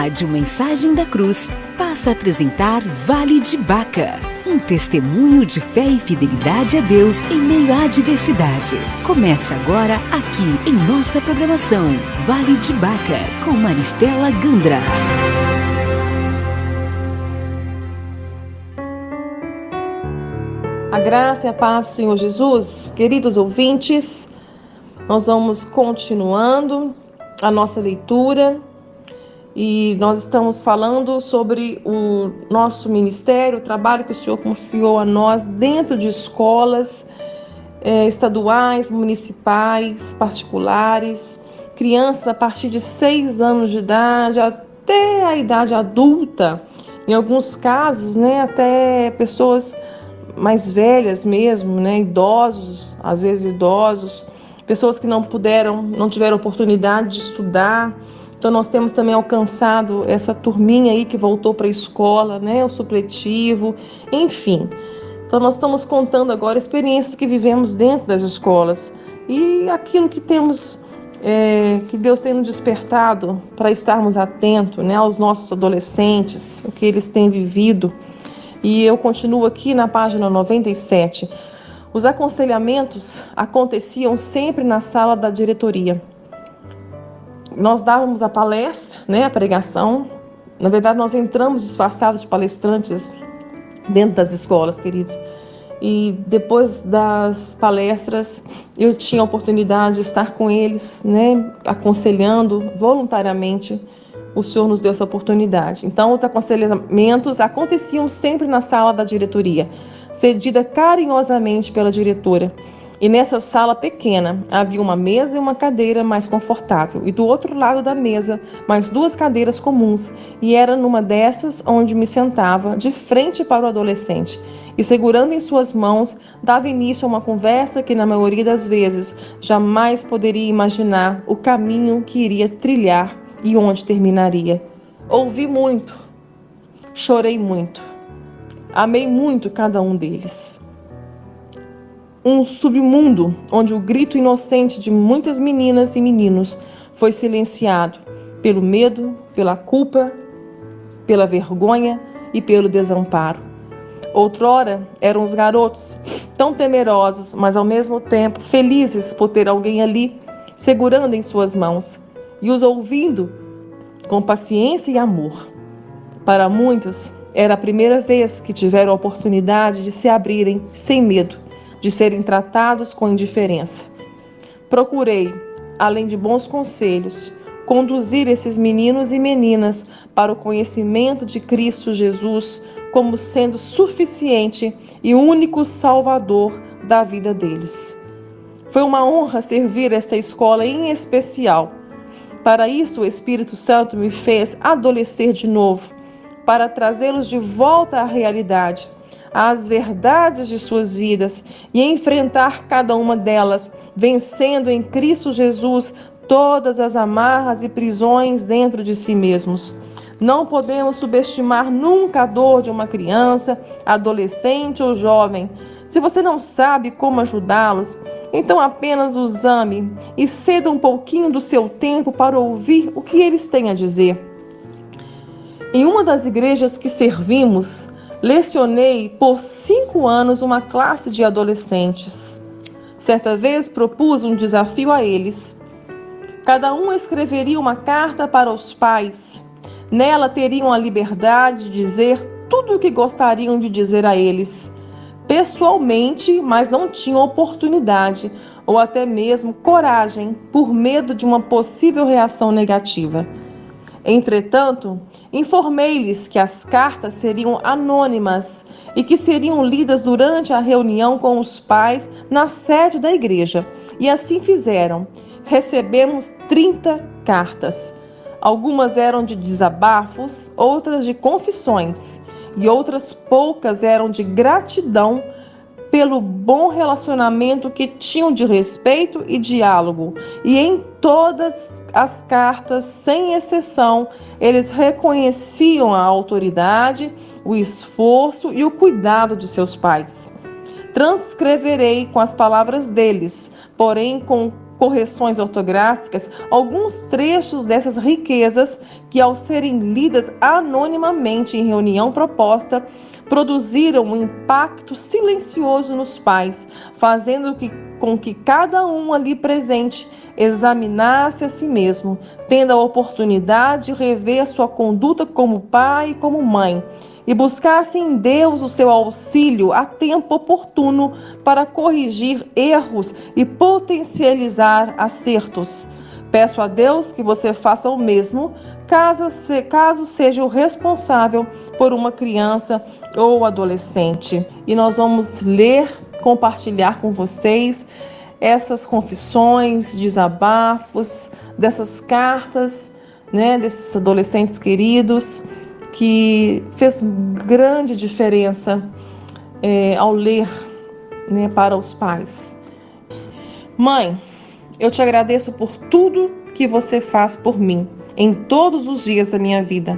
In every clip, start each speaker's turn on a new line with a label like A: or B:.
A: Rádio Mensagem da Cruz passa a apresentar Vale de Baca, um testemunho de fé e fidelidade a Deus em meio à adversidade. Começa agora aqui em nossa programação Vale de Baca, com Maristela Gandra.
B: A graça e a paz do Senhor Jesus, queridos ouvintes, nós vamos continuando a nossa leitura e nós estamos falando sobre o nosso ministério, o trabalho que o Senhor confiou a nós dentro de escolas estaduais, municipais, particulares, crianças a partir de 6 anos de idade até a idade adulta, em alguns casos, até pessoas mais velhas mesmo, idosos, às vezes idosos, pessoas que não tiveram oportunidade de estudar. Então nós temos também alcançado essa turminha aí que voltou para a escola, o supletivo, enfim. Então nós estamos contando agora experiências que vivemos dentro das escolas e aquilo que temos, que Deus tem nos despertado para estarmos atentos, aos nossos adolescentes, o que eles têm vivido. E eu continuo aqui na página 97. Os aconselhamentos aconteciam sempre na sala da diretoria. Nós dávamos a palestra, a pregação. Na verdade, nós entramos disfarçados de palestrantes dentro das escolas, queridos. E depois das palestras, eu tinha a oportunidade de estar com eles, aconselhando voluntariamente. O Senhor nos deu essa oportunidade. Então, os aconselhamentos aconteciam sempre na sala da diretoria, cedida carinhosamente pela diretora. E nessa sala pequena havia uma mesa e uma cadeira mais confortável. E do outro lado da mesa, mais 2 cadeiras comuns. E era numa dessas onde me sentava, de frente para o adolescente. E segurando em suas mãos, dava início a uma conversa que, na maioria das vezes, jamais poderia imaginar o caminho que iria trilhar e onde terminaria. Ouvi muito, chorei muito, amei muito cada um deles. Um submundo onde o grito inocente de muitas meninas e meninos foi silenciado pelo medo, pela culpa, pela vergonha e pelo desamparo. Outrora eram os garotos, tão temerosos, mas ao mesmo tempo felizes por ter alguém ali, segurando em suas mãos e os ouvindo com paciência e amor. Para muitos, era a primeira vez que tiveram a oportunidade de se abrirem sem medo, de serem tratados com indiferença. Procurei, além de bons conselhos, conduzir esses meninos e meninas para o conhecimento de Cristo Jesus como sendo suficiente e único Salvador da vida deles. Foi uma honra servir essa escola em especial. Para isso, o Espírito Santo me fez adolescer de novo, para trazê-los de volta à realidade, às verdades de suas vidas e enfrentar cada uma delas, vencendo em Cristo Jesus todas as amarras e prisões dentro de si mesmos. Não podemos subestimar nunca a dor de uma criança, adolescente ou jovem. Se você não sabe como ajudá-los, então apenas os ame e ceda um pouquinho do seu tempo para ouvir o que eles têm a dizer. Em uma das igrejas que servimos, lecionei por 5 anos uma classe de adolescentes. Certa vez propus um desafio a eles. Cada um escreveria uma carta para os pais. Nela teriam a liberdade de dizer tudo o que gostariam de dizer a eles, pessoalmente, mas não tinham oportunidade ou até mesmo coragem por medo de uma possível reação negativa. Entretanto, informei-lhes que as cartas seriam anônimas e que seriam lidas durante a reunião com os pais na sede da igreja. E assim fizeram. Recebemos 30 cartas. Algumas eram de desabafos, outras de confissões e outras poucas eram de gratidão pelo bom relacionamento que tinham de respeito e diálogo. E em todas as cartas, sem exceção, eles reconheciam a autoridade, o esforço e o cuidado de seus pais. Transcreverei com as palavras deles, porém com correções ortográficas, alguns trechos dessas riquezas que, ao serem lidas anonimamente em reunião proposta, produziram um impacto silencioso nos pais, fazendo com que cada um ali presente examinasse a si mesmo, tendo a oportunidade de rever a sua conduta como pai e como mãe, e buscasse em Deus o seu auxílio a tempo oportuno para corrigir erros e potencializar acertos. Peço a Deus que você faça o mesmo, caso seja o responsável por uma criança ou adolescente. E nós vamos ler, compartilhar com vocês essas confissões, desabafos, dessas cartas, desses adolescentes queridos, que fez grande diferença ao ler, para os pais. Mãe, eu te agradeço por tudo que você faz por mim, em todos os dias da minha vida.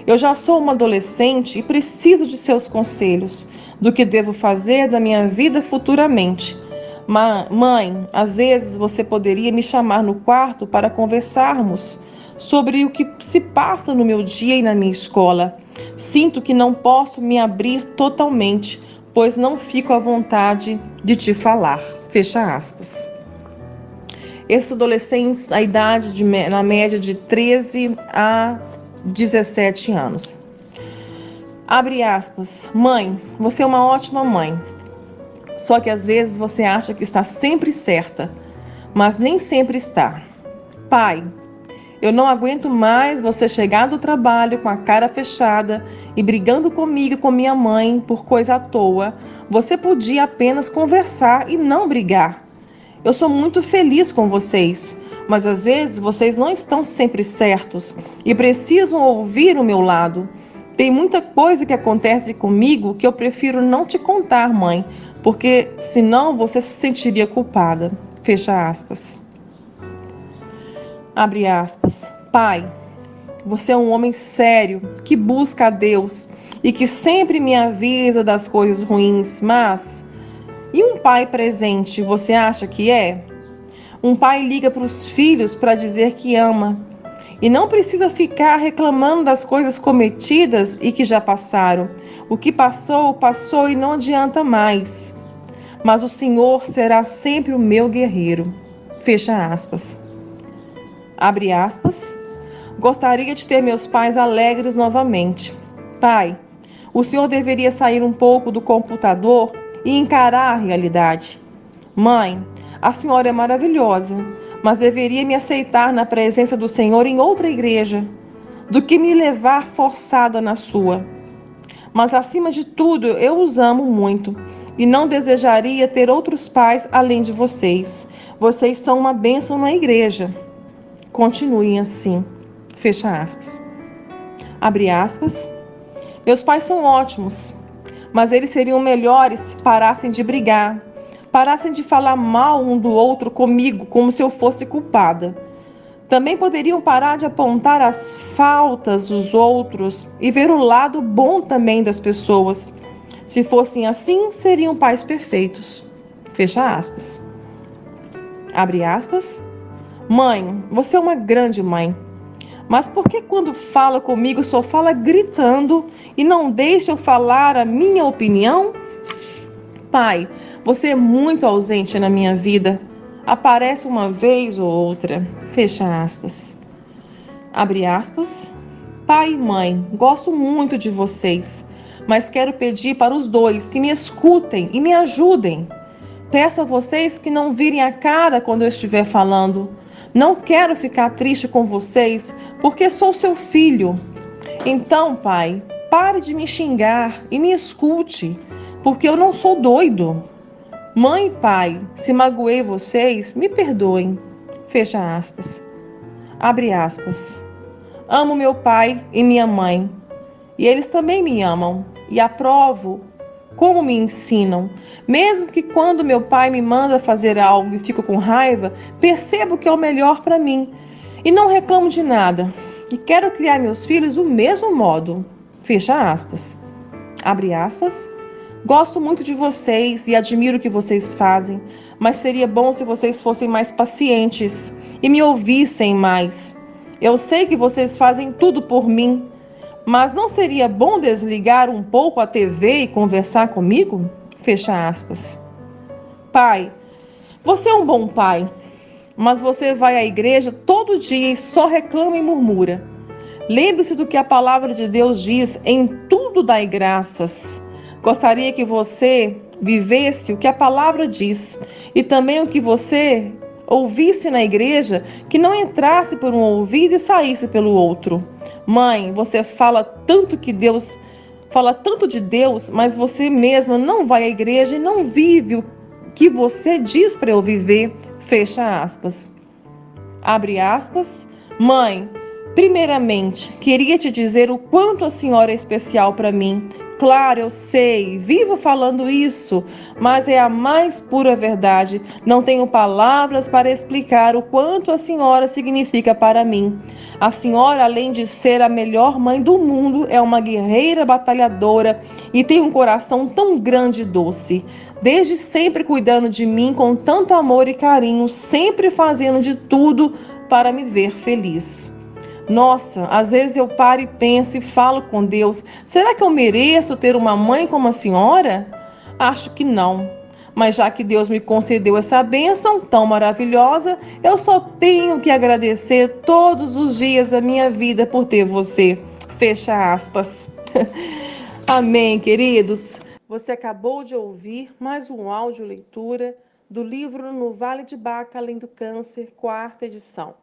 B: Eu já sou uma adolescente e preciso de seus conselhos, do que devo fazer da minha vida futuramente. Mãe, às vezes você poderia me chamar no quarto para conversarmos sobre o que se passa no meu dia e na minha escola. Sinto que não posso me abrir totalmente, pois não fico à vontade de te falar. Fecha aspas. Esses adolescentes, na idade na média de 13 a 17 anos. Abre aspas. Mãe, você é uma ótima mãe. Só que às vezes você acha que está sempre certa, mas nem sempre está. Pai, eu não aguento mais você chegar do trabalho com a cara fechada e brigando comigo e com minha mãe por coisa à toa. Você podia apenas conversar e não brigar. Eu sou muito feliz com vocês, mas às vezes vocês não estão sempre certos e precisam ouvir o meu lado. Tem muita coisa que acontece comigo que eu prefiro não te contar, mãe, porque senão você se sentiria culpada. Fecha aspas. Abre aspas. Pai, você é um homem sério que busca a Deus e que sempre me avisa das coisas ruins, mas... E um pai presente, você acha que é? Um pai liga para os filhos para dizer que ama. E não precisa ficar reclamando das coisas cometidas e que já passaram. O que passou, passou e não adianta mais. Mas o Senhor será sempre o meu guerreiro. Fecha aspas. Abre aspas. Gostaria de ter meus pais alegres novamente. Pai, o Senhor deveria sair um pouco do computador e encarar a realidade. Mãe, a senhora é maravilhosa, mas deveria me aceitar na presença do Senhor em outra igreja, do que me levar forçada na sua. Mas acima de tudo, eu os amo muito e não desejaria ter outros pais além de vocês. Vocês são uma bênção na igreja. Continuem assim. Fecha aspas. Abre aspas. Meus pais são ótimos, mas eles seriam melhores se parassem de brigar, parassem de falar mal um do outro comigo como se eu fosse culpada. Também poderiam parar de apontar as faltas dos outros e ver o lado bom também das pessoas. Se fossem assim, seriam pais perfeitos. Fecha aspas. Abre aspas. Mãe, você é uma grande mãe. Mas por que quando fala comigo só fala gritando e não deixa eu falar a minha opinião? Pai, você é muito ausente na minha vida. Aparece uma vez ou outra. Fecha aspas. Abre aspas. Pai e mãe, gosto muito de vocês, mas quero pedir para os dois que me escutem e me ajudem. Peço a vocês que não virem a cara quando eu estiver falando. Não quero ficar triste com vocês, porque sou seu filho. Então, pai, pare de me xingar e me escute, porque eu não sou doido. Mãe e pai, se magoei vocês, me perdoem. Fecha aspas. Abre aspas. Amo meu pai e minha mãe, e eles também me amam, e aprovo como me ensinam. Mesmo que quando meu pai me manda fazer algo e fico com raiva, percebo que é o melhor para mim e não reclamo de nada. E quero criar meus filhos do mesmo modo. Fecha aspas. Abre aspas. Gosto muito de vocês e admiro o que vocês fazem, mas seria bom se vocês fossem mais pacientes e me ouvissem mais. Eu sei que vocês fazem tudo por mim, mas não seria bom desligar um pouco a TV e conversar comigo? Fecha aspas. Pai, você é um bom pai, mas você vai à igreja todo dia e só reclama e murmura. Lembre-se do que a palavra de Deus diz: em tudo dai graças. Gostaria que você vivesse o que a palavra diz e também o que você ouvisse na igreja, que não entrasse por um ouvido e saísse pelo outro. Mãe, você fala tanto de Deus, mas você mesma não vai à igreja e não vive o que você diz para eu viver. Fecha aspas. Abre aspas. Mãe, primeiramente, queria te dizer o quanto a senhora é especial para mim. Claro, eu sei, vivo falando isso, mas é a mais pura verdade. Não tenho palavras para explicar o quanto a senhora significa para mim. A senhora, além de ser a melhor mãe do mundo, é uma guerreira batalhadora e tem um coração tão grande e doce. Desde sempre cuidando de mim com tanto amor e carinho, sempre fazendo de tudo para me ver feliz. Nossa, às vezes eu paro e penso e falo com Deus: será que eu mereço ter uma mãe como a senhora? Acho que não. Mas já que Deus me concedeu essa bênção tão maravilhosa, eu só tenho que agradecer todos os dias da minha vida por ter você. Fecha aspas. Amém, queridos. Você acabou de ouvir mais um áudio leitura do livro No Vale de Baca, Além do Câncer, 4ª edição.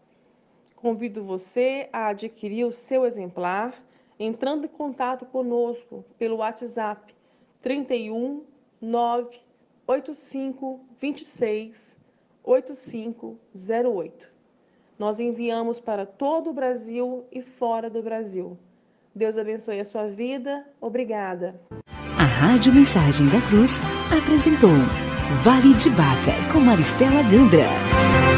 B: Convido você a adquirir o seu exemplar entrando em contato conosco pelo WhatsApp 31 985 26 8508. Nós enviamos para todo o Brasil e fora do Brasil. Deus abençoe a sua vida. Obrigada.
A: A Rádio Mensagem da Cruz apresentou Vale de Baca com Maristela Gandra.